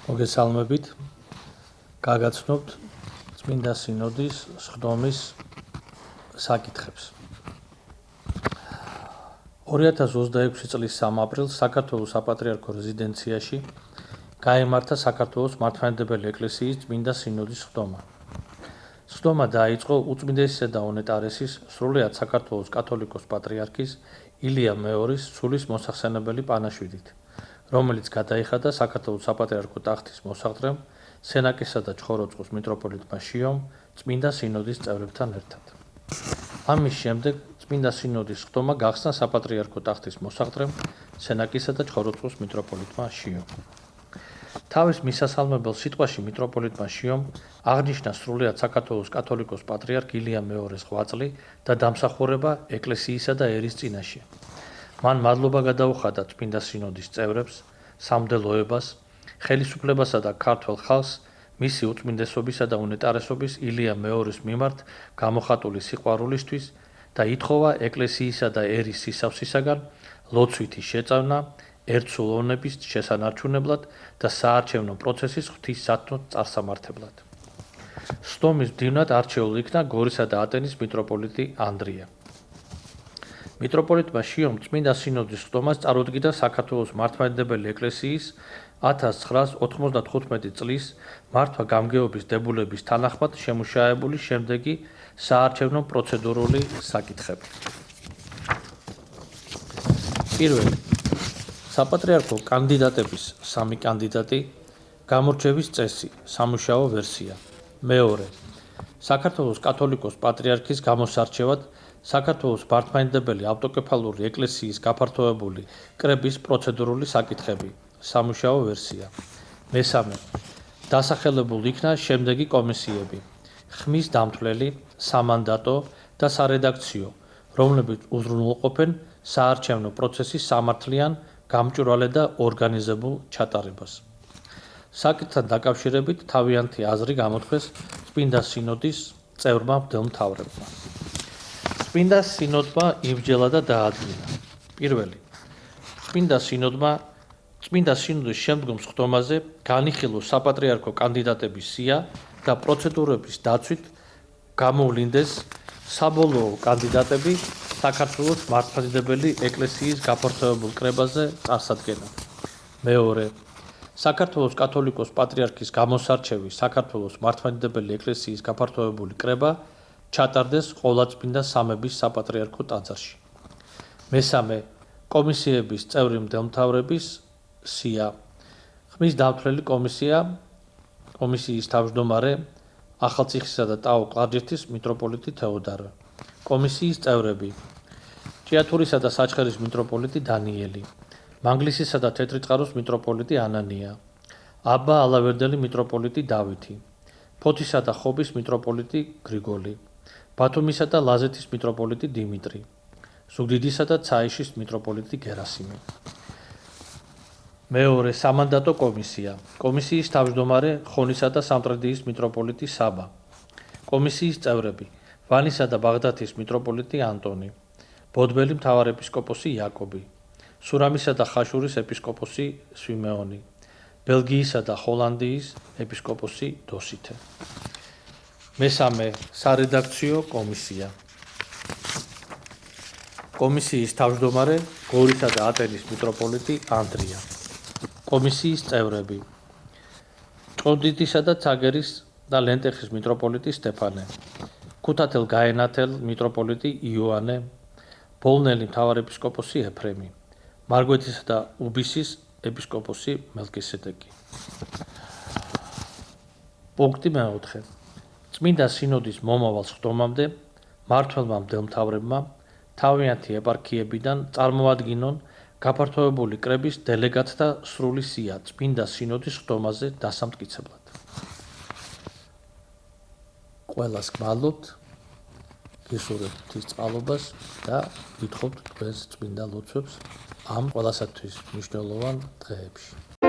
მოგესალმებით. გაგაცნობთ წმინდა სინოდის სხდომის საკითხებს. 2026 წლის 3 აპრილს საქართველოს საპატრიარქო რეზიდენციაში გაიმართა საქართველოს მართლმადიდებელი ეკლესიის წმინდა სინოდის სხდომა. სხდომა დაიწყო უწმინდესისა და უნეტარესის სრულიად საქართველოს კათოლიკოს პატრიარქის ილია მეორის სულის მოსახსენებელი პანაშვიდით, რომელიც გადაიხადა საქართველოს საპატრიარქო ტახტის მოსაღწრემ სენაკისა და ჩხოროწყუს მიტროპოლიტმა შიომ წმინდა სინოდის წევრებთან ერთად. ამის შემდეგ წმინდა სინოდის სხდომა გახსნა საპატრიარქო ტახტის მოსაღწრემ სენაკისა და ჩხოროწყუს მიტროპოლიტმა შიომ. თავის მისასალმებელ სიტყვაში მიტროპოლიტმა შიომ აღნიშნა სრულიად საქართველოს კათოლიკოს პატრიარქ ილია მეორის ღვაწლი და დამსახურება ეკლესიისა და ერის წინაშე. მან მადლობა გადაუხადა წმინდა სინოდის წევრებს, სამდელოებას, ხელისუფლებასა და ქართველ ხალხს მისი უწმინდესობისა და უნეტარესობის ილია მეორის მიმართ გამოხატული სიყვარულისთვის და ითხოვა ეკლესიისა და ერის სისავსისაგან ლოცვითი შეწავნა ერთსულოვნების შესანარჩუნებლად და საარჩევნო პროცესის ღვთისმსათნო წარსამართებლად. სხდომის მდივნად არჩეულ იქნა გორისა და ატენის მიტროპოლიტი ანდრია. მიტროპოლიტმა შიომ წმინდა სინოდის სხდომას წარუდგინა საქართველოს მართლმადიდებელი ეკლესიის 1995 წლის მართვა-გამგეობის დებულების თანახმად შემუშავებული შემდეგი საარჩევნო პროცედურული საკითხები. პირველი, საპატრიარქო კანდიდატების 3 კანდიდატი, გამორჩევის წესი, სამუშაო ვერსია. მეორე, საქართველოს კათოლიკოს პატრიარქის გამოსარჩევად საქართველოს მართლმადიდებელი ავტოკეფალური ეკლესიის გაფართოებული კრების პროცედურული საკითხები, სამუშაო ვერსია. მესამე, დასახელებულ იქნა შემდეგი კომისიები: ხმის დამთვლელი, სამანდატო და სარედაქციო, რომლებიც უზრუნველყოფენ საარჩევნო პროცესის სამართლიან, გამჭვირვალე და ორგანიზებულ ჩატარებას. საკითხთან დაკავშირებით თავიანთი აზრი გამოთქვეს წმინდა სინოდის წევრმა მდელმთავრებმა. წმინდა სინოდმა იბრძელა და დაადგინა. პირველი, წმინდა სინოდის შემდგომ სხდომაზე განიხილო საპატრიარქო კანდიდატების სია და პროცედურების დაცვით გამოვლინდეს საბოლოო კანდიდატები საქართველოს მართლმადიდებელი ეკლესიის გაფართოებულ კრებაზე წარსადგენად. მეორე, საქართველოს კათოლიკოს პატრიარქის გამოსარჩევის საქართველოს მართლმადიდებელი ეკლესიის გაფართოებული კრება ჩატარდეს ყოვლადწმინდა სამების საპატრიარქო ტაძარში. მესამე, კომისიების წევრი მდელმთავრების სია. ხმის დამთვლელი კომისიის თავმჯდომარე ახალციხისა და ტაო-კლარჯეთის მიტროპოლიტი თეოდორე. კომისიის წევრები: ჭიათურისა და საჩხერის მიტროპოლიტი დანიელი, მანგლისისა და თეთრიწყაროს მიტროპოლიტი ანანია, აბა ალავერდელი მიტროპოლიტი დავითი, ფოთისა და ხობის მიტროპოლიტი გრიგოლი, ბათუმისა და ლაზეთის მიტროპოლიტი დიმიტრი, ზუგდიდისა და ცაიშის მიტროპოლიტი გერასიმე. მეორე, სამანდატო კომისია. კომისიის თავმჯდომარე ხონისა და სამტრედიის მიტროპოლიტი საბა. კომისიის წევრები: ვანისა და ბაღდათის მიტროპოლიტი ანტონი, ბოდბელი მთავარეპისკოპოსი იაკობი, სურამისა და ხაშურის ეპისკოპოსი სვიმეონი, ბელგიისა და ჰოლანდიის ეპისკოპოსი დოსითე. მესამე, სარედაქციო კომისია. კომისიის თავმჯდომარე გორისა და ატენის მიტროპოლიტი ანდრია. კომისიის წევრები: ჭყონდიდისა და ცაგერის და ლენტეხის მიტროპოლიტი სტეფანე, ქუთათელ-გაენათელ მიტროპოლიტი იოანე, ბოლნელი მთავარეპისკოპოსი ეფრემი, მარგვეთისა და უბისის ეპისკოპოსი მელქისედეკი. პუნქტი მეოთხე. წმინდა სინოდის მომავალ სხდომამდე მმართველმა მდელმთავრებმა თავიანთი ეპარქიებიდან წარმოადგინონ გაფართოებული კრების დელეგატთა სრული სია წმინდა სინოდის სხდომაზე დასამტკიცებლად. ყველას გმადლობთ, გისურვებთ ღვთისწყალობას და გითხოვთ თქვენს წმინდა ლოცვებს ამ ყველასათვის მნიშვნელოვან დღეებში.